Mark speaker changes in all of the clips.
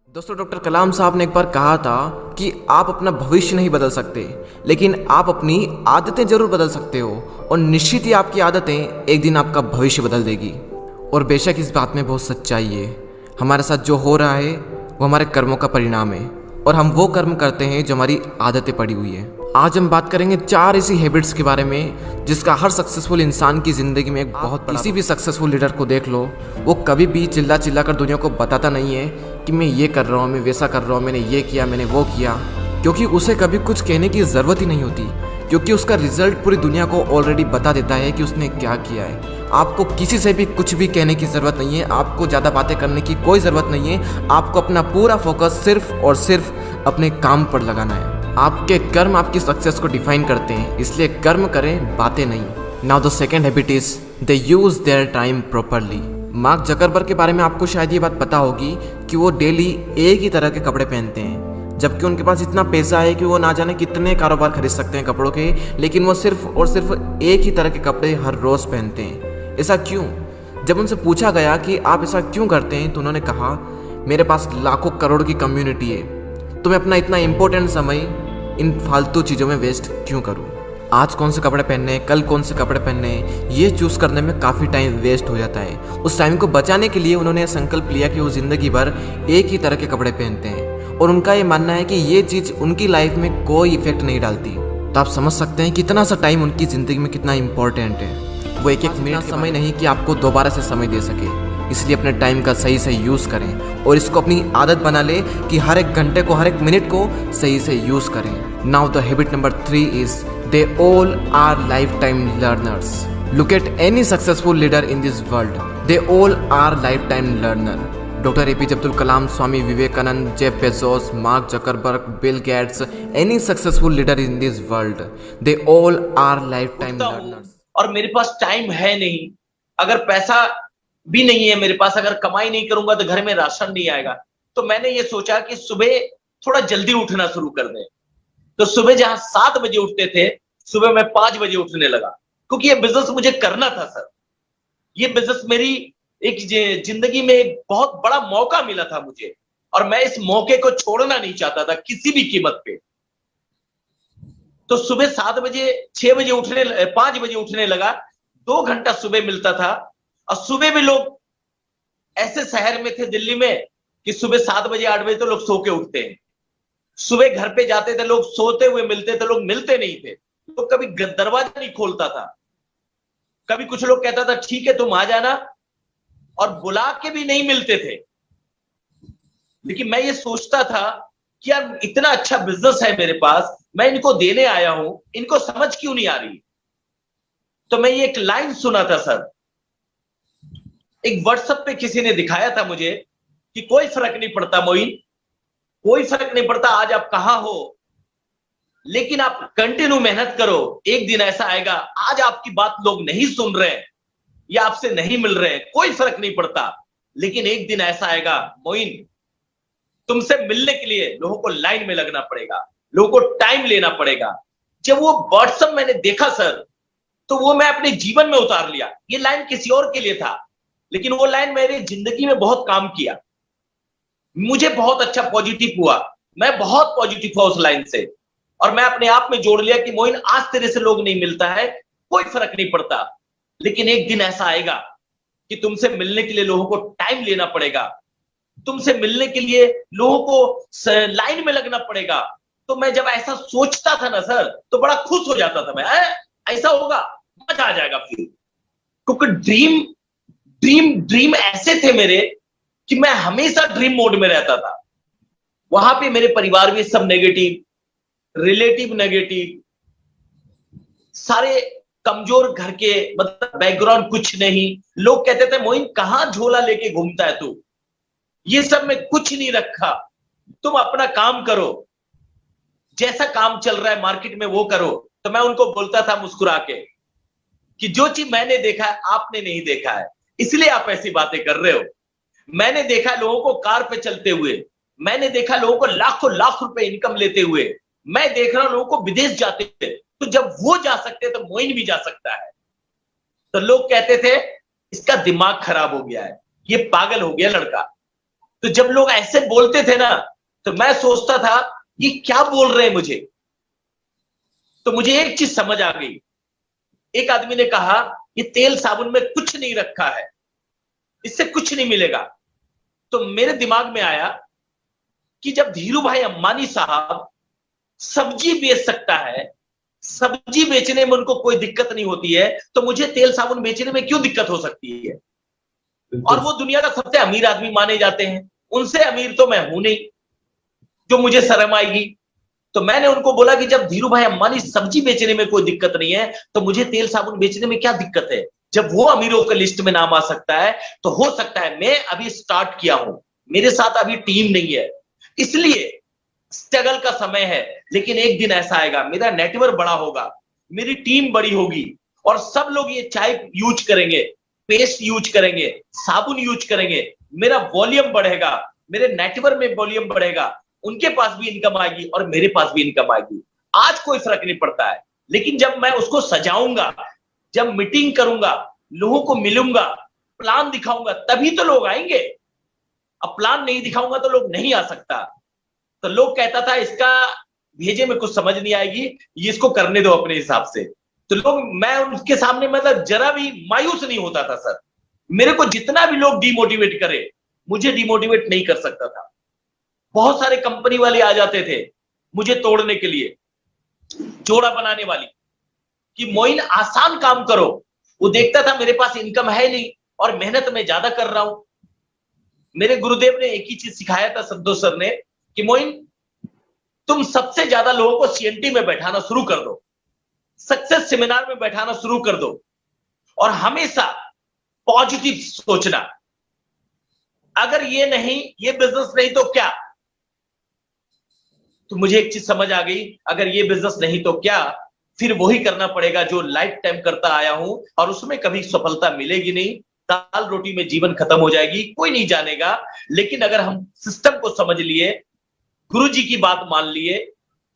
Speaker 1: दोस्तों, डॉक्टर कलाम साहब ने एक बार कहा था कि आप अपना भविष्य नहीं बदल सकते, लेकिन आप अपनी आदतें जरूर बदल सकते हो। और निश्चित ही आपकी आदतें एक दिन आपका भविष्य बदल देगी। और बेशक इस बात में बहुत सच्चाई है। हमारे साथ जो हो रहा है वो हमारे कर्मों का परिणाम है, और हम वो कर्म करते हैं जो हमारी आदतें पड़ी हुई है। आज हम बात करेंगे 4 ऐसी हैबिट्स के बारे में जिसका हर सक्सेसफुल इंसान की ज़िंदगी में एक बहुत किसी भी सक्सेसफुल लीडर को देख लो, वो कभी भी चिल्ला चिल्ला कर दुनिया को बताता नहीं है कि मैं ये कर रहा हूँ, मैं वैसा कर रहा हूँ, मैंने ये किया, मैंने वो किया। क्योंकि उसे कभी कुछ कहने की ज़रूरत ही नहीं होती, क्योंकि उसका रिजल्ट पूरी दुनिया को ऑलरेडी बता देता है कि उसने क्या किया है। आपको किसी से भी कुछ भी कहने की ज़रूरत नहीं है, आपको ज़्यादा बातें करने की कोई ज़रूरत नहीं है। आपको अपना पूरा फोकस सिर्फ और सिर्फ अपने काम पर लगाना है। आपके कर्म आपकी सक्सेस को डिफाइन करते हैं, इसलिए कर्म करें, बातें नहीं। Now the second habit is they use their time properly. Mark Zuckerberg के बारे में आपको शायद ये बात पता होगी कि वो डेली एक ही तरह के कपड़े पहनते हैं, जबकि उनके पास इतना पैसा है कि वो ना जाने कितने कारोबार खरीद सकते हैं कपड़ों के, लेकिन वो सिर्फ और सिर्फ एक ही तरह के कपड़े हर रोज पहनते हैं। ऐसा क्यों? जब उनसे पूछा गया कि आप ऐसा क्यों करते हैं, तो उन्होंने कहा, मेरे पास लाखों करोड़ की कम्युनिटी है, तो मैं अपना इतना इंपॉर्टेंट समय इन फालतू चीज़ों में वेस्ट क्यों करूं? आज कौन से कपड़े पहनने हैं, कल कौन से कपड़े पहनने हैं, ये चूज़ करने में काफ़ी टाइम वेस्ट हो जाता है। उस टाइम को बचाने के लिए उन्होंने संकल्प लिया कि वो ज़िंदगी भर एक ही तरह के कपड़े पहनते हैं, और उनका ये मानना है कि ये चीज़ उनकी लाइफ में कोई इफेक्ट नहीं डालती। तो आप समझ सकते हैं कितना सा टाइम उनकी ज़िंदगी में कितना इंपॉर्टेंट है। वो एक एक मिनट समय नहीं कि आपको दोबारा से समय दे सके, इसलिए अपने टाइम का सही से यूज़ करें और इसको अपनी आदत बना ले कि हर एक घंटे को, हर एक मिनट को सही से यूज़ करें। Now the habit number 3 is they all are lifetime learners. Look at any successful leader in this world, they all are lifetime learner. Doctor APJ Abdul Kalam, Swami Vivekananda, Jeff Bezos, Mark Zuckerberg, Bill Gates, any successful leader in this world, they all are lifetime learners.
Speaker 2: और मेरे पास time है नहीं, अगर पैसा भी नहीं है मेरे पास, अगर कमाई नहीं करूंगा तो घर में राशन नहीं आएगा। तो मैंने ये सोचा कि सुबह थोड़ा जल्दी उठना शुरू कर दें। तो सुबह जहां 7 बजे उठते थे, सुबह मैं 5 बजे उठने लगा, क्योंकि ये बिजनेस मुझे करना था सर। ये बिजनेस मेरी एक जिंदगी में एक बहुत बड़ा मौका मिला था मुझे, और मैं इस मौके को छोड़ना नहीं चाहता था किसी भी कीमत पे। तो सुबह 7 बजे, 6 बजे उठने, 5 बजे उठने लगा। 2 घंटा सुबह मिलता था। और सुबह भी लोग ऐसे शहर में थे दिल्ली में कि सुबह 7 बजे 8 बजे तो लोग सो के उठते हैं। सुबह घर पे जाते थे लोग, सोते हुए मिलते थे, लोग मिलते नहीं थे। तो कभी दरवाजा नहीं खोलता था, कभी कुछ लोग कहता था ठीक है तुम आ जाना, और बुला के भी नहीं मिलते थे। लेकिन मैं ये सोचता था कि यार इतना अच्छा बिजनेस है मेरे पास, मैं इनको देने आया हूं, इनको समझ क्यों नहीं आ रही। तो मैं ये एक लाइन सुना था सर, एक व्हाट्सएप पे किसी ने दिखाया था मुझे कि कोई फर्क नहीं पड़ता मोइन, कोई फर्क नहीं पड़ता आज आप कहां हो, लेकिन आप कंटिन्यू मेहनत करो। एक दिन ऐसा आएगा, आज आपकी बात लोग नहीं सुन रहे हैं या आपसे नहीं मिल रहे हैं, कोई फर्क नहीं पड़ता, लेकिन एक दिन ऐसा आएगा मोइन, तुमसे मिलने के लिए लोगों को लाइन में लगना पड़ेगा, लोगों को टाइम लेना पड़ेगा। जब वो व्हाट्सएप मैंने देखा सर, तो वो मैं अपने जीवन में उतार लिया। ये लाइन किसी और के लिए था, लेकिन वो लाइन मेरी जिंदगी में बहुत काम किया। मुझे बहुत अच्छा पॉजिटिव हुआ, मैं बहुत पॉजिटिव हुआ उस लाइन से। और मैं अपने आप में जोड़ लिया कि मोइन आज तेरे से लोग नहीं मिलता है, कोई फर्क नहीं पड़ता, लेकिन एक दिन ऐसा आएगा कि तुमसे मिलने के लिए लोगों को टाइम लेना पड़ेगा, तुमसे मिलने के लिए लोगों को लाइन में लगना पड़ेगा। तो मैं जब ऐसा सोचता था ना सर, तो बड़ा खुश हो जाता था मैं, ऐसा होगा, मजा आ जाएगा फिर। क्योंकि ड्रीम ऐसे थे मेरे कि मैं हमेशा ड्रीम मोड में रहता था। वहां पे मेरे परिवार भी सब नेगेटिव, रिलेटिव नेगेटिव, सारे कमजोर घर के, मतलब बैकग्राउंड कुछ नहीं। लोग कहते थे मोइन कहां झोला लेके घूमता है तू, ये सब में कुछ नहीं रखा, तुम अपना काम करो, जैसा काम चल रहा है मार्केट में वो करो। तो मैं उनको बोलता था मुस्कुरा के कि जो चीज मैंने देखा है आपने नहीं देखा है, इसलिए आप ऐसी बातें कर रहे हो। मैंने देखा लोगों को कार पे चलते हुए, मैंने देखा लोगों को लाखों लाख रुपए इनकम लेते हुए, मैं देख रहा हूं लोगों को विदेश जाते हुए। तो जब वो जा सकते हैं तो मोइन भी जा सकता है। तो लोग कहते थे इसका दिमाग खराब हो गया है, ये पागल हो गया लड़का। तो जब लोग ऐसे बोलते थे ना, तो मैं सोचता था ये क्या बोल रहे हैं मुझे। तो मुझे एक चीज समझ आ गई। एक आदमी ने कहा ये तेल साबुन में कुछ नहीं रखा है, इससे कुछ नहीं मिलेगा। तो मेरे दिमाग में आया कि जब धीरू भाई अंबानी साहब सब्जी बेच सकता है, सब्जी बेचने में उनको कोई दिक्कत नहीं होती है, तो मुझे तेल साबुन बेचने में क्यों दिक्कत हो सकती है। और वो दुनिया का सबसे अमीर आदमी माने जाते हैं, उनसे अमीर तो मैं हूं नहीं जो मुझे शर्म आएगी। तो मैंने उनको बोला कि जब धीरू भाई अंबानी सब्जी बेचने में कोई दिक्कत नहीं है, तो मुझे तेल साबुन बेचने में क्या दिक्कत है। जब वो अमीरों के लिस्ट में नाम आ सकता है, तो हो सकता है, मैं अभी स्टार्ट किया हूं, मेरे साथ अभी टीम नहीं है, इसलिए स्ट्रगल का समय है। लेकिन एक दिन ऐसा आएगा, मेरा नेटवर्क बड़ा होगा, मेरी टीम बड़ी होगी, और सब लोग ये चाय यूज करेंगे, पेस्ट यूज करेंगे, साबुन यूज करेंगे, मेरा वॉल्यूम बढ़ेगा, मेरे नेटवर्क में वॉल्यूम बढ़ेगा, उनके पास भी इनकम आएगी और मेरे पास भी इनकम आएगी। आज कोई फर्क नहीं पड़ता है, लेकिन जब मैं उसको सजाऊंगा, जब मीटिंग करूंगा, लोगों को मिलूंगा, प्लान दिखाऊंगा, तभी तो लोग आएंगे। अब प्लान नहीं दिखाऊंगा तो लोग नहीं आ सकता। तो लोग कहता था इसका भेजे में कुछ समझ नहीं आएगी, ये इसको करने दो अपने हिसाब से। तो लोग, मैं उनके सामने मतलब जरा भी मायूस नहीं होता था सर। मेरे को जितना भी लोग डिमोटिवेट करे, मुझे डिमोटिवेट नहीं कर सकता था। बहुत सारे कंपनी वाले आ जाते थे मुझे तोड़ने के लिए, जोड़ा बनाने वाली, कि मोइन आसान काम करो। वो देखता था मेरे पास इनकम है नहीं और मेहनत में ज्यादा कर रहा हूं। मेरे गुरुदेव ने एक ही चीज सिखाया था, संतोष सर ने, कि मोइन तुम सबसे ज्यादा लोगों को सीएनटी में बैठाना शुरू कर दो, सक्सेस सेमिनार में बैठाना शुरू कर दो, और हमेशा पॉजिटिव सोचना। अगर ये नहीं, ये बिजनेस नहीं तो क्या। तो मुझे एक चीज समझ आ गई, अगर ये बिजनेस नहीं तो क्या, फिर वही करना पड़ेगा जो लाइफ टाइम करता आया हूं, और उसमें कभी सफलता मिलेगी नहीं। दाल रोटी में जीवन खत्म हो जाएगी, कोई नहीं जानेगा। लेकिन अगर हम सिस्टम को समझ लिए, गुरु जी की बात मान लिए,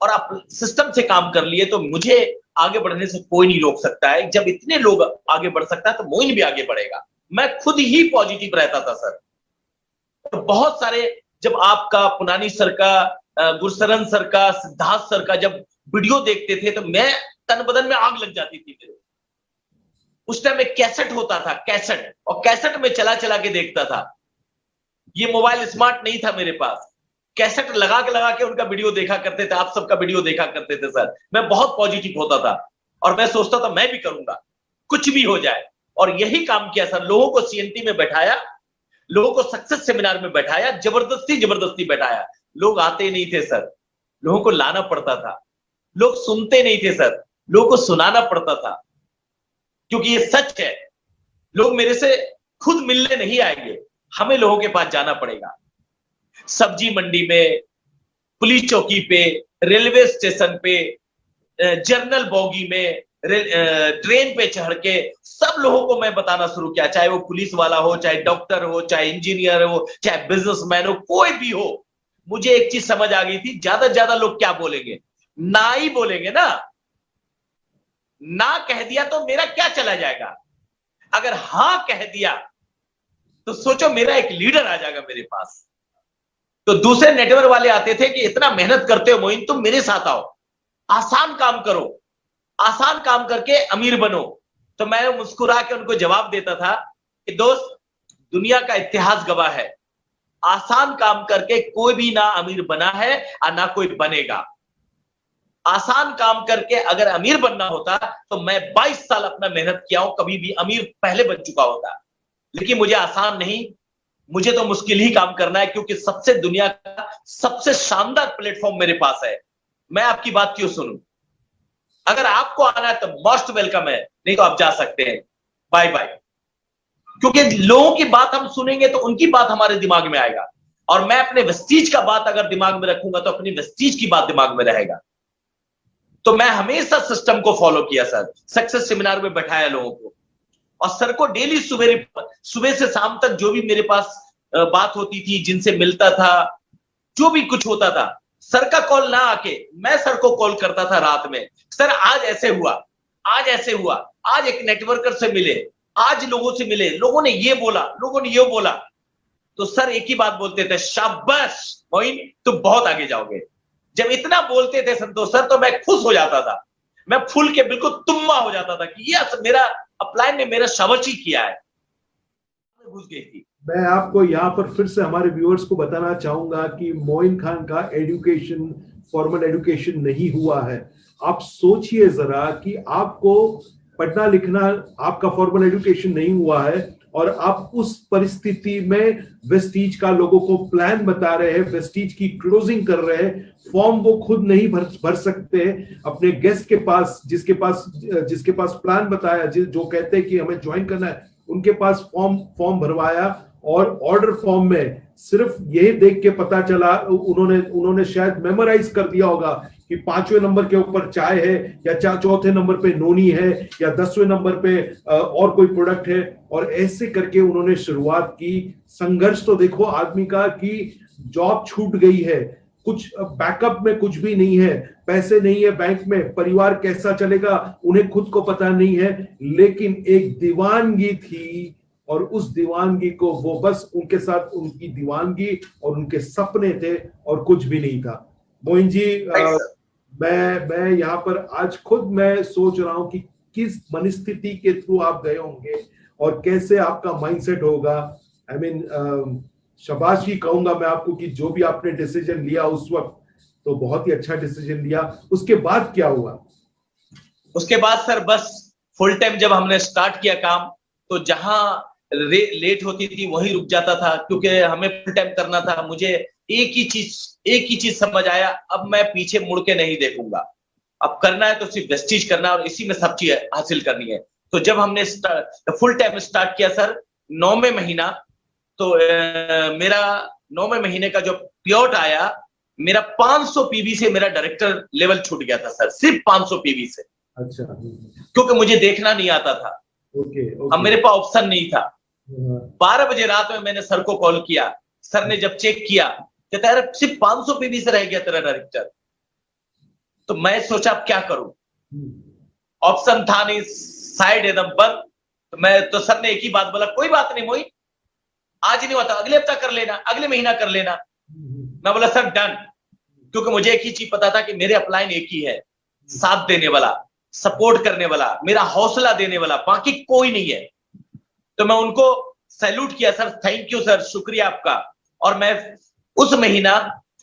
Speaker 2: और आप सिस्टम से काम कर लिए, तो मुझे आगे बढ़ने से कोई नहीं रोक सकता है। जब इतने लोग आगे बढ़ सकता है, तो मोइन भी आगे बढ़ेगा। मैं खुद ही पॉजिटिव रहता था सर। और बहुत सारे, जब आपका पुनानी सर का, गुरशरण सर का, सिद्धार्थ सर का जब वीडियो देखते थे, तो मैं तन बदन में आग लग जाती थी मेरे। उस टाइम में कैसेट होता था, कैसेट, और कैसेट में चला चला के देखता था। ये मोबाइल स्मार्ट नहीं था मेरे पास, कैसेट लगा के उनका वीडियो देखा करते थे, आप सबका वीडियो देखा करते थे सर। मैं बहुत पॉजिटिव होता था और मैं सोचता था मैं भी करूंगा, कुछ भी हो जाए। और यही काम किया सर, लोगों को सीएनटी में बैठाया, लोगों को सक्सेस सेमिनार में बैठाया, जबरदस्ती बैठाया। लोग आते नहीं थे सर, लोगों को लाना पड़ता था। लोग सुनते नहीं थे सर, लोगों को सुनाना पड़ता था, क्योंकि ये सच है। लोग मेरे से खुद मिलने नहीं आएंगे, हमें लोगों के पास जाना पड़ेगा। सब्जी मंडी में, पुलिस चौकी पे, रेलवे स्टेशन पे, जर्नल बोगी में, ट्रेन पे चढ़ के सब लोगों को मैं बताना शुरू किया, चाहे वो पुलिस वाला हो, चाहे डॉक्टर हो, चाहे इंजीनियर हो, चाहे बिजनेसमैन हो, कोई भी हो। मुझे एक चीज समझ आ गई थी, ज्यादा से ज्यादा लोग क्या बोलेंगे, ना ही बोलेंगे ना। ना कह दिया तो मेरा क्या चला जाएगा, अगर हां कह दिया तो सोचो मेरा एक लीडर आ जाएगा मेरे पास। तो दूसरे नेटवर्क वाले आते थे कि इतना मेहनत करते हो मोइन, तुम मेरे साथ आओ, आसान काम करो, आसान काम करके अमीर बनो। तो मैं मुस्कुरा के उनको जवाब देता था कि दोस्त, दुनिया का इतिहास गवाह है, आसान काम करके कोई भी ना अमीर बना है और ना कोई बनेगा। आसान काम करके अगर अमीर बनना होता तो मैं 22 साल अपना मेहनत किया हूं, कभी भी अमीर पहले बन चुका होता। लेकिन मुझे आसान नहीं, मुझे तो मुश्किल ही काम करना है, क्योंकि सबसे दुनिया का सबसे शानदार प्लेटफॉर्म मेरे पास है। मैं आपकी बात क्यों सुनूं? अगर आपको आना है तो मोस्ट वेलकम है, नहीं तो आप जा सकते हैं, बाय बाय। क्योंकि लोगों की बात हम सुनेंगे तो उनकी बात हमारे दिमाग में आएगा, और मैं अपने वेस्टीज का बात अगर दिमाग में रखूंगा तो अपनी वेस्टीज की बात दिमाग में रहेगा। तो मैं हमेशा सिस्टम को फॉलो किया सर, सक्सेस सेमिनार में बैठाया लोगों को, और सर को डेली सुबह से शाम तक जो भी मेरे पास बात होती थी, जिनसे मिलता था, जो भी कुछ होता था, सर का कॉल ना आके मैं सर को कॉल करता था रात में, सर आज ऐसे हुआ, आज ऐसे हुआ, आज एक नेटवर्कर से मिले, आज लोगों से मिले, लोगों ने ये बोला, लोगों ने ये बोला। तो सर एक ही बात बोलते थे, शाबाश मोइन, तुम बहुत आगे जाओगे। जब इतना बोलते थे संतोष सर तो मैं खुश हो जाता था, मैं फूल के बिल्कुल तुम्मा हो जाता था कि यस, मेरा अपलाइन ने मेरा शाबाशी किया है। घुस गई थी।
Speaker 3: मैं आपको यहाँ पर फिर से हमारे व्यूअर्स को बताना चाहूंगा कि मोइन खान का एजुकेशन फॉर्मल एजुकेशन नहीं हुआ है। आप सोचिए जरा कि आपको पढ़ना लिखना, आपका फॉर्मल एजुकेशन नहीं हुआ है और आप उस परिस्थिति में वेस्टीज का लोगों को प्लान बता रहे हैं, वेस्टीज की क्लोजिंग कर रहे हैं, फॉर्म वो खुद नहीं भर सकते अपने गेस्ट के पास, जिसके पास प्लान बताया, जो कहते हैं कि हमें ज्वाइन करना है, उनके पास फॉर्म भरवाया और ऑर्डर फॉर्म में सिर्फ यही देख के पता चला, उन्होंने शायद मेमोराइज कर दिया होगा कि 5वें नंबर के ऊपर चाय है या चौथे नंबर पे नोनी है या 10वें नंबर पे और कोई प्रोडक्ट है, और ऐसे करके उन्होंने शुरुआत की। संघर्ष तो देखो आदमी का कि जॉब छूट गई है, कुछ बैकअप में कुछ भी नहीं है, पैसे नहीं है बैंक में, परिवार कैसा चलेगा उन्हें खुद को पता नहीं है, लेकिन एक दीवानगी थी और उस दीवानगी को वो बस उनके साथ उनकी दीवानगी और उनके सपने थे और कुछ भी नहीं था। मोइन जी, मैं यहाँ पर आज खुद मैं सोच रहा हूँ कि किस मनस्थिति के थ्रू आप गए होंगे और कैसे आपका माइंडसेट होगा। आई मीन शाबाशी कहूंगा मैं आपको कि जो भी आपने डिसीजन लिया उस वक्त, तो बहुत ही अच्छा डिसीजन लिया। उसके बाद क्या हुआ? उसके बाद
Speaker 2: सर बस फुल टाइम जब हमने स्टार्ट किया काम, तो जहां लेट होती थी वहीं रुक जाता था, क्योंकि हमें फुल टाइम करना था। मुझे एक ही चीज समझ आया, अब मैं पीछे मुड़ के नहीं देखूंगा, अब करना है तो सिर्फ वेस्टीज करना है और इसी में सब चीज हासिल करनी है। तो जब हमने फुल टाइम स्टार्ट किया सर 9वें महीना, तो मेरा 9वें महीने का जो प्योट आया, मेरा 500 पीवी से मेरा डायरेक्टर लेवल छूट गया था सर, सिर्फ 500 पीवी से।
Speaker 3: अच्छा।
Speaker 2: क्योंकि मुझे देखना नहीं आता था।
Speaker 3: ओके।
Speaker 2: अब मेरे पास ऑप्शन नहीं था। 12 बजे रात में मैंने सर को कॉल किया, सर ने जब चेक किया कहता है सिर्फ 500 पीवी से रह गया तेरा डायरेक्टर। तो मैं सोचा अब क्या करूं, ऑप्शन था नहीं, साइड एकदम बंद। तो मैं तो सर ने एक ही बात बोला, कोई बात नहीं मोई, आज नहीं होता, अगले हफ्ता कर लेना, अगले महीना कर लेना। मैं बोला सर डन, क्योंकि मुझे एक ही चीज पता था कि मेरे अपलाइन एक ही है, साथ देने वाला, सपोर्ट करने वाला, मेरा हौसला देने वाला, बाकी कोई नहीं है। तो मैं उनको सैल्यूट किया, सर थैंक यू सर, शुक्रिया आपका। और मैं उस महीना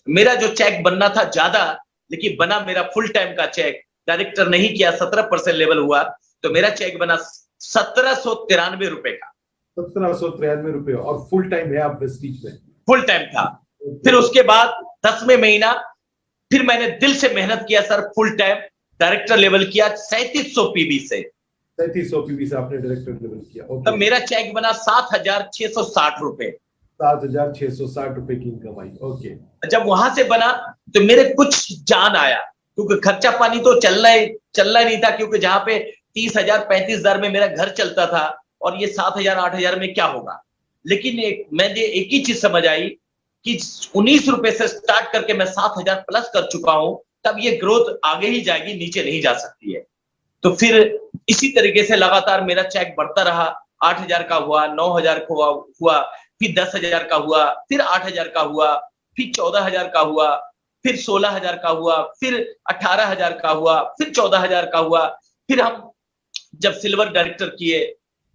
Speaker 2: मेरा जो चेक बनना था ज्यादा, लेकिन बना मेरा फुल टाइम का चेक, डायरेक्टर नहीं किया, 17% लेवल हुआ, तो मेरा चेक बना 1793 रुपए का।
Speaker 3: 1793 रुपए, और फुल टाइम है आप वेस्टीज में?
Speaker 2: फुल टाइम था। फिर उसके बाद 10वें महीना फिर मैंने दिल से मेहनत किया sir, full time director level किया 3700 पीबी से।
Speaker 3: 3700 पीबी से आपने डायरेक्टर लेवल किया।
Speaker 2: तब मेरा चेक बना 7660 रुपए।
Speaker 3: 7660 रुपए की इनकम आई। ओके।
Speaker 2: जब वहां से बना तो मेरे कुछ जान आया, क्योंकि खर्चा पानी तो चलना नहीं था, क्योंकि जहां पे 30,000 35,000 में मेरा घर चलता था और ये 7,000 8,000 में क्या होगा। लेकिन मैंने एक ही चीज समझ आई कि 19 रुपए से स्टार्ट करके मैं 7,000 प्लस कर चुका हूं, तब ये ग्रोथ आगे ही जाएगी, नीचे नहीं जा सकती है। तो फिर इसी तरीके से लगातार मेरा चेक बढ़ता रहा, 8,000 का हुआ, 9,000 का हुआ, फिर 10,000 का हुआ, फिर 8,000 का हुआ, फिर 14,000 का हुआ, फिर 16,000 का हुआ, फिर 18,000 का हुआ, फिर 14,000 का हुआ। फिर हम जब सिल्वर डायरेक्टर किए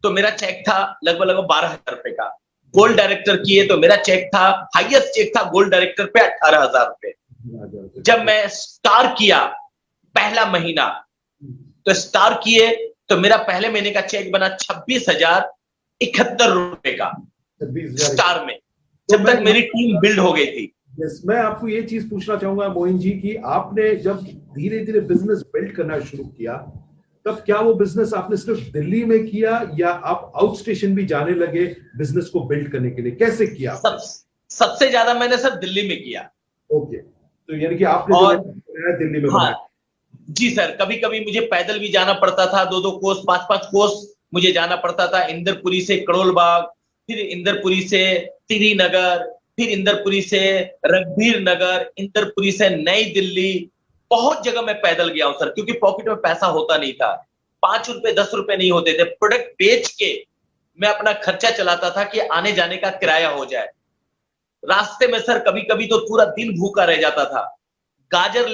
Speaker 2: तो मेरा चेक था लगभग 12,000 रुपए का। गोल्ड डायरेक्टर किए तो मेरा चेक था, हाईएस्ट चेक था गोल्ड डायरेक्टर पे 18,000 रुपए। जब मैं स्टार किया पहला महीना, तो स्टार किए तो मेरा पहले महीने का चेक बना 26,071 रुपए का स्टार में, जब तक मेरी टीम बिल्ड हो गई थी।
Speaker 3: यस, मैं आपको ये चीज पूछना चाहूंगा मोइन जी कि आपने जब धीरे धीरे बिजनेस बिल्ड करना शुरू किया, तब क्या वो बिजनेस आपने सिर्फ दिल्ली में किया या आप आउट स्टेशन भी जाने लगे बिजनेस को बिल्ड करने के लिए? कैसे किया?
Speaker 2: सबसे ज्यादा मैंने सर दिल्ली में किया।
Speaker 3: ओके, तो यानी कि आपने
Speaker 2: और
Speaker 3: दिल्ली में
Speaker 2: हाँ जी सर, कभी कभी मुझे पैदल भी जाना पड़ता था, 2-2 कोस 5-5 कोस मुझे जाना पड़ता था। इंदरपुरी से करोलबाग, फिर इंदरपुरी से त्रिनगर, फिर इंदरपुरी से रघुवीर नगर, इंदरपुरी से नई दिल्ली, बहुत जगह मैं पैदल गया हूं सर, क्योंकि पॉकेट में पैसा होता नहीं था, 5 रुपए 10 रुपए नहीं होते थे। प्रोडक्ट बेच के मैं अपना खर्चा चलाता था कि आने जाने का किराया हो जाए। रास्ते में सर कभी कभी तो पूरा दिन भूखा रह जाता था। गाजर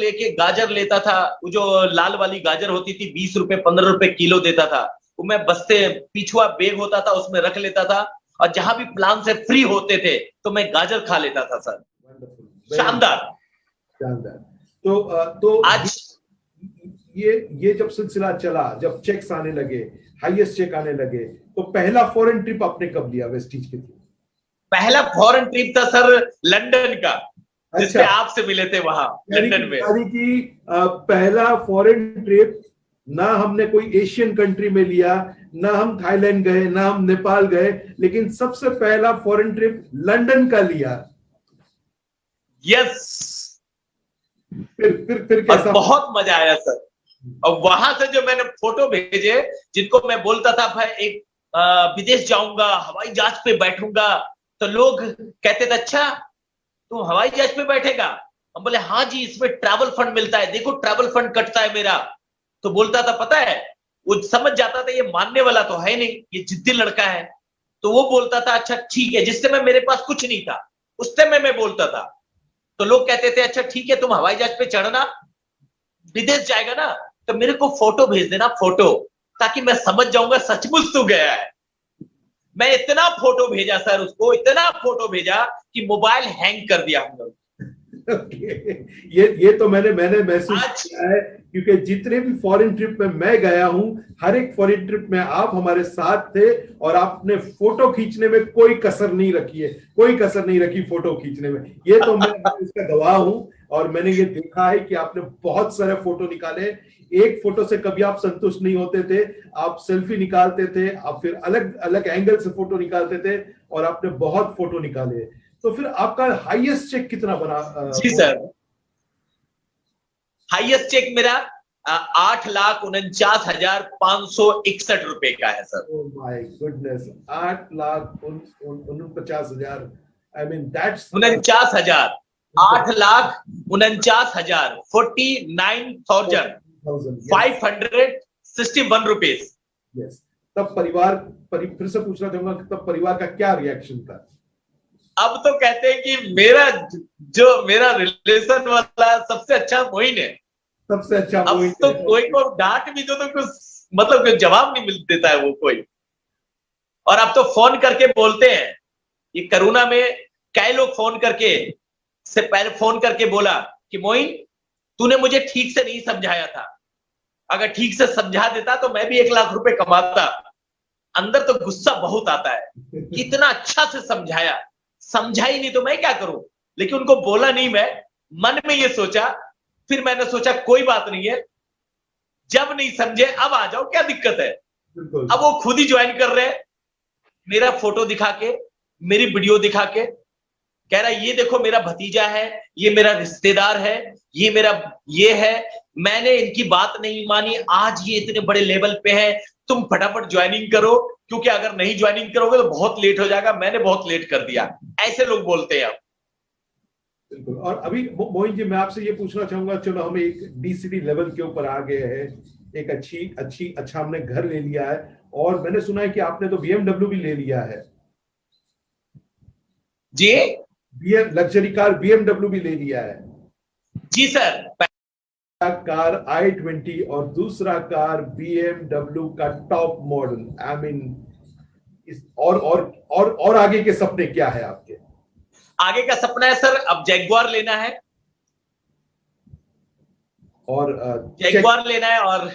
Speaker 2: लेता था, वो जो लाल वाली गाजर होती थी, 20 रुपए 15 रुपए किलो देता था, वो मैं बस्ते पिछुआ बैग होता था उसमें रख लेता था, और जहां भी प्लान से फ्री होते थे तो मैं गाजर खा लेता था सर। शानदार।
Speaker 3: शानदार। तो
Speaker 2: आज
Speaker 3: ये जब सिलसिला चला, जब चेक्स आने लगे, हाईएस्ट चेक आने लगे, तो पहला फॉरेन ट्रिप आपने कब लिया वेस्टीज के थ्रू?
Speaker 2: पहला फॉरेन ट्रिप था सर लंदन का, जिसपे
Speaker 3: अच्छा।
Speaker 2: आपसे मिले थे वहां लंदन में।
Speaker 3: यानी कि पहला फॉरेन ट्रिप ना हमने कोई एशियन कंट्री में लिया, ना हम थाईलैंड गए, ना हम नेपाल गए, लेकिन सबसे पहला फॉरेन ट्रिप लंदन का लिया।
Speaker 2: यस।
Speaker 3: फिर
Speaker 2: और
Speaker 3: कैसा?
Speaker 2: बहुत मजा आया सर। और वहां से जो मैंने फोटो भेजे, जिनको मैं बोलता था भाई एक विदेश जाऊंगा, हवाई जहाज पे बैठूंगा, तो लोग कहते थे अच्छा तुम हवाई जहाज पे बैठेगा? हम बोले हाँ जी, इसमें ट्रैवल फंड मिलता है, देखो ट्रैवल फंड कटता है मेरा। तो बोलता था पता है, वो समझ जाता था ये मानने वाला तो है नहीं, ये जिद्दी लड़का है। तो वो बोलता था अच्छा ठीक है, जिस समय मेरे पास कुछ नहीं था उस समय मैं बोलता था, तो लोग कहते थे अच्छा ठीक है तुम हवाई जहाज पे चढ़ना, विदेश जाएगा ना तो मेरे को फोटो भेज देना, फोटो, ताकि मैं समझ जाऊंगा सचमुच तू गया है। मैं इतना फोटो भेजा सर उसको, इतना फोटो भेजा कि मोबाइल हैंग कर दिया हम लोग।
Speaker 3: ये तो मैंने महसूस किया है, क्योंकि जितने भी फॉरेन ट्रिप में मैं गया हूं, हर एक फॉरेन ट्रिप में आप हमारे साथ थे और आपने फोटो खींचने में कोई कसर नहीं रखी है, कोई कसर नहीं रखी फोटो खींचने में। ये तो मैं इसका गवाह हूं, और मैंने ये देखा है कि आपने बहुत सारे फोटो निकाले। एक फोटो से कभी आप संतुष्ट नहीं होते थे, आप सेल्फी निकालते थे, आप फिर अलग अलग एंगल से फोटो निकालते थे, और आपने बहुत फोटो निकाले। तो फिर आपका हाईएस्ट चेक कितना बना?
Speaker 2: जी सर, हाईएस्ट चेक मेरा 8,49,561 रुपए का है sir.
Speaker 3: Oh my goodness, 8,49,000। I mean that's
Speaker 2: 49,000, 8,49,000, 49,561 rupees.
Speaker 3: Yes. तब फिर से पूछना चाहूंगा कि तब परिवार का क्या रिएक्शन था?
Speaker 2: अब तो कहते हैं कि मेरा रिलेशन वाला सबसे अच्छा मोइन है,
Speaker 3: सबसे अच्छा
Speaker 2: अब
Speaker 3: मोइन
Speaker 2: तो
Speaker 3: है।
Speaker 2: कोई को डांट भी दो तो कुछ मतलब कोई जवाब नहीं मिल देता है वो कोई। और अब तो फोन करके बोलते हैं, ये कोरोना में कई लोग फोन करके से पहले फोन करके बोला कि मोइन तूने मुझे ठीक से नहीं समझाया था, अगर ठीक से समझा देता तो मैं भी 1 लाख रुपए कमाता। अंदर तो गुस्सा बहुत आता है, कितना अच्छा से समझा ही नहीं तो मैं क्या करूं, लेकिन उनको बोला नहीं, मैं मन में ये सोचा। फिर मैंने सोचा कोई बात नहीं है, जब नहीं समझे अब आ जाओ, क्या दिक्कत है। अब वो खुद ही ज्वाइन कर रहे हैं, मेरा फोटो दिखा के, मेरी वीडियो दिखा के, कह रहा ये देखो मेरा भतीजा है, ये मेरा रिश्तेदार है, ये है। मैंने इनकी बात नहीं मानी, आज ये इतने बड़े लेवल पे है, तुम फटाफट ज्वाइनिंग करो, क्योंकि अगर नहीं ज्वाइनिंग करोगे तो बहुत लेट हो जाएगा, मैंने बहुत लेट कर दिया। ऐसे लोग बोलते हैं अब।
Speaker 3: बिल्कुल। और अभी मोइन जी, मैं आपसे ये पूछना चाहूंगा, चलो हम एक डीसीडी लेवल के ऊपर आ गए हैं, एक अच्छा हमने घर ले लिया है, और मैंने सुना है कि आपने तो BMW भी ले लिया है
Speaker 2: जी,
Speaker 3: लग्जरी कार BMW भी ले लिया है।
Speaker 2: जी सर।
Speaker 3: कार i20 और दूसरा कार BMW का टॉप मॉडल। आई मीन और आगे के सपने क्या है आपके?
Speaker 2: आगे का सपना है सर, अब जैगुआर लेना है,
Speaker 3: और
Speaker 2: जैगुआर लेना है। और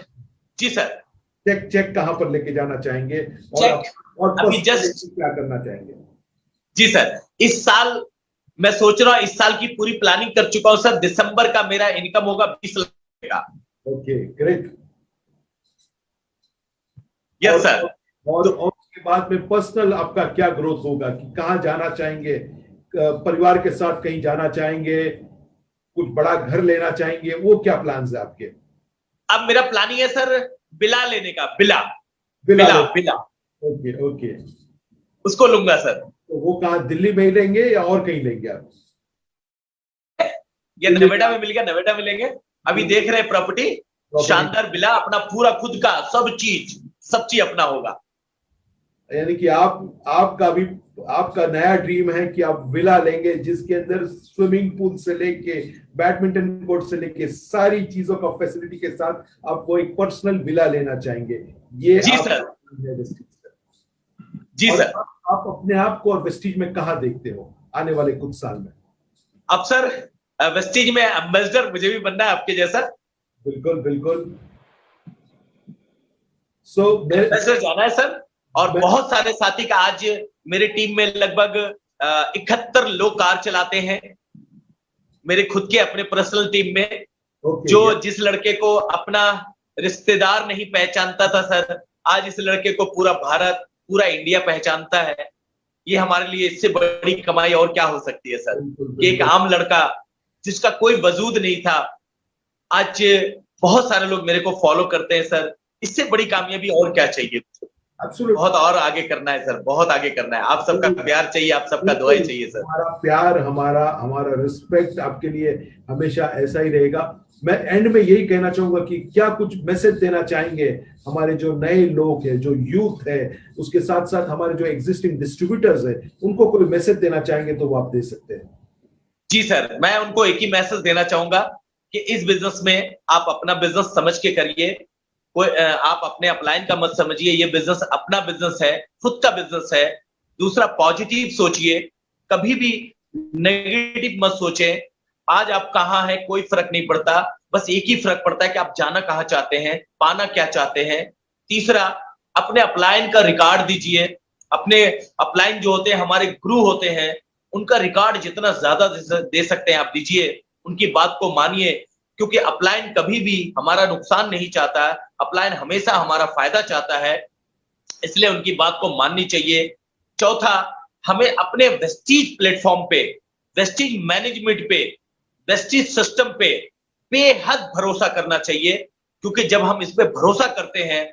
Speaker 2: जी सर,
Speaker 3: चेक कहां पर लेके जाना चाहेंगे, और
Speaker 2: अभी जस्ट
Speaker 3: क्या करना चाहेंगे?
Speaker 2: जी सर, इस साल मैं सोच रहा हूं, इस साल की पूरी प्लानिंग कर चुका हूं सर। दिसंबर का मेरा इनकम होगा 20 लाख का।
Speaker 3: Okay, great.
Speaker 2: Yes sir.
Speaker 3: और उसके बाद में पर्सनल आपका क्या ग्रोथ होगा, कि कहां जाना चाहेंगे? परिवार के साथ कहीं जाना चाहेंगे, कुछ बड़ा घर लेना चाहेंगे, वो क्या प्लान्स है आपके?
Speaker 2: अब मेरा प्लानिंग है सर बिला लेने का, बिला।
Speaker 3: ओके।
Speaker 2: उसको लूंगा सर।
Speaker 3: तो वो कहाँ, दिल्ली में ही लेंगे या और कहीं लेंगे आप?
Speaker 2: ये नोएडा में मिल गया, नोएडा में लेंगे। अभी देख रहे हैं प्रॉपर्टी, शानदार बिला, अपना पूरा खुद का सब चीज अपना होगा।
Speaker 3: यानी कि आपका भी आपका नया ड्रीम है कि आप विला लेंगे जिसके अंदर स्विमिंग पूल से लेके बैडमिंटन कोर्ट से लेके सारी चीजों का फैसिलिटी के साथ आपको एक पर्सनल विला लेना चाहेंगे। ये
Speaker 2: जी
Speaker 3: आप
Speaker 2: सर। जी
Speaker 3: और
Speaker 2: सर।
Speaker 3: आप अपने आप को और वेस्टीज में कहाँ देखते हो आने वाले कुछ साल में?
Speaker 2: अब सर वेस्टीज में एम्बेसडर मुझे भी बनना है आपके जैसा।
Speaker 3: बिल्कुल बिल्कुल। सो
Speaker 2: एम्बेसडर जाना है सर। और बहुत सारे साथी का आज मेरे टीम में लगभग 71 लोग कार चलाते हैं मेरे खुद के अपने पर्सनल टीम में। जो जिस लड़के को अपना रिश्तेदार नहीं पहचानता था सर, आज इस लड़के को पूरा भारत, पूरा इंडिया पहचानता है। ये हमारे लिए इससे बड़ी कमाई और क्या हो सकती है सर, कि एक आम लड़का जिसका कोई वजूद नहीं था, आज बहुत सारे लोग मेरे को फॉलो करते हैं सर। इससे बड़ी कामयाबी और क्या चाहिए? बहुत और आगे करना है सर, बहुत आगे करना है। आप सबका प्यार चाहिए, आप सबका दुआएं चाहिए सर।
Speaker 3: हमारा प्यार, हमारा रिस्पेक्ट आपके लिए हमेशा ऐसा ही रहेगा। मैं एंड में यही कहना चाहूंगा कि क्या कुछ मैसेज देना चाहेंगे हमारे जो नए लोग हैं, जो यूथ है, उसके साथ साथ हमारे जो एग्जिस्टिंग डिस्ट्रीब्यूटर्स है, उनको कोई मैसेज देना चाहेंगे तो वो आप दे सकते हैं।
Speaker 2: जी सर, मैं उनको एक ही मैसेज देना चाहूंगा कि इस बिजनेस में आप अपना बिजनेस समझ के करिए। कोई आप अपने अपलाइन का मत समझिए। ये बिजनेस अपना बिजनेस है, खुद का बिजनेस है। दूसरा, पॉजिटिव सोचिए, कभी भी नेगेटिव मत सोचें। आज आप कहाँ हैं कोई फर्क नहीं पड़ता, बस एक ही फर्क पड़ता है कि आप जाना कहाँ चाहते हैं, पाना क्या चाहते हैं। तीसरा, अपने अपलाइन का रिकॉर्ड दीजिए। अपने अपलाइन जो होते हैं, हमारे गुरु होते हैं, उनका रिकॉर्ड जितना ज्यादा दे सकते हैं आप दीजिए। उनकी बात को मानिए, क्योंकि अपलाइन कभी भी हमारा नुकसान नहीं चाहता, अपलाइन हमेशा हमारा फायदा चाहता है, इसलिए उनकी बात को माननी चाहिए। चौथा, हमें अपने वेस्टीज प्लेटफॉर्म पे, वेस्टीज मैनेजमेंट पे, वेस्टीज सिस्टम पे बेहद भरोसा करना चाहिए, क्योंकि जब हम इस पे भरोसा करते हैं,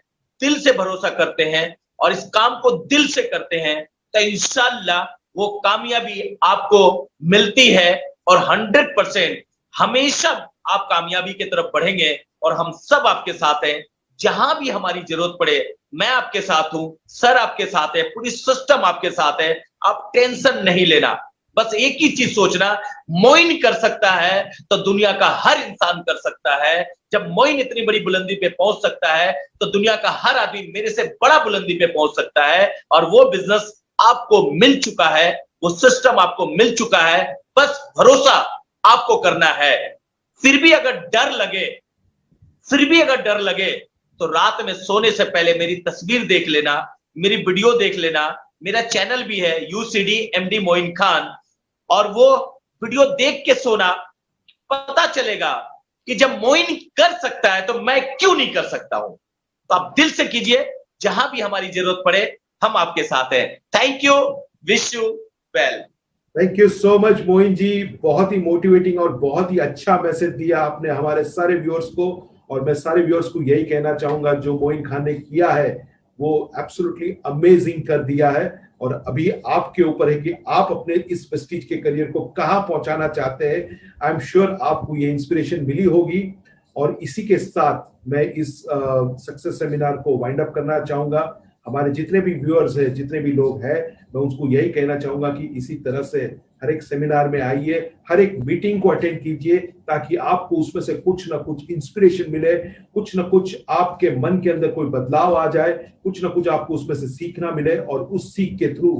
Speaker 2: दिल से भरोसा करते हैं और इस काम को दिल से करते हैं, तो इंशाल्लाह वो कामयाबी आपको मिलती है और 100% हमेशा आप कामयाबी की तरफ बढ़ेंगे। और हम सब आपके साथ हैं, जहां भी हमारी जरूरत पड़े मैं आपके साथ हूं, सर आपके साथ है, पूरी सिस्टम आपके साथ है। आप टेंशन नहीं लेना, बस एक ही चीज सोचना, मोइन कर सकता है तो दुनिया का हर इंसान कर सकता है। जब मोइन इतनी बड़ी बुलंदी पे पहुंच सकता है तो दुनिया का हर आदमी मेरे से बड़ा बुलंदी पे पहुंच सकता है। और वो बिजनेस आपको मिल चुका है, वो सिस्टम आपको मिल चुका है, बस भरोसा आपको करना है। फिर भी अगर डर लगे तो रात में सोने से पहले मेरी तस्वीर देख लेना, मेरी वीडियो देख लेना। मेरा चैनल भी है यूसीडी एमडी मोइन खान, और वो वीडियो देख के सोना, पता चलेगा कि जब मोइन कर सकता है तो मैं क्यों नहीं कर सकता हूं। तो आप दिल से कीजिए, जहां भी हमारी जरूरत पड़े हम आपके साथ हैं। Thank you, wish you well.
Speaker 3: Thank you so much Moin ji, बहुत ही मोटिवेटिंग और बहुत ही अच्छा मैसेज दिया आपने हमारे सारे व्यूअर्स को। और मैं सारे व्यूअर्स को यही कहना चाहूंगा, जो मोइन खान ने किया है वो एब्सोल्युटली अमेजिंग कर दिया है। और अभी आपके ऊपर है कि आप अपने इस प्रेस्टीज के करियर को कहां पहुंचाना चाहते हैं। आई एम श्योर आपको ये इंस्पिरेशन मिली होगी। और इसी के साथ मैं इस सक्सेस सेमिनार को वाइंड अप करना चाहूंगा। हमारे जितने भी व्यूअर्स हैं, जितने भी लोग हैं, मैं उसको यही कहना चाहूंगा कि इसी तरह से हर एक सेमिनार में आइए, हर एक मीटिंग को अटेंड कीजिए, ताकि आपको उसमें से कुछ ना कुछ इंस्पिरेशन मिले, कुछ ना कुछ आपके मन के अंदर कोई बदलाव आ जाए, कुछ ना कुछ आपको उसमें से सीखना मिले, और उस सीख के थ्रू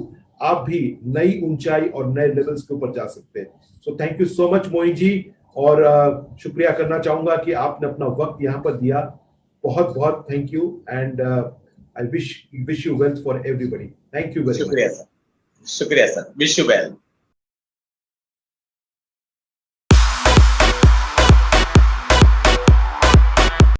Speaker 3: आप भी नई ऊंचाई और नए लेवल्स के ऊपर जा सकते हैं। So thank you so much Moin ji, और शुक्रिया करना चाहूंगा कि आपने अपना वक्त यहाँ पर दिया। बहुत बहुत thank you, and I wish you well for everybody. Thank you very much.
Speaker 2: शुक्रिया सर, विश यू वेल।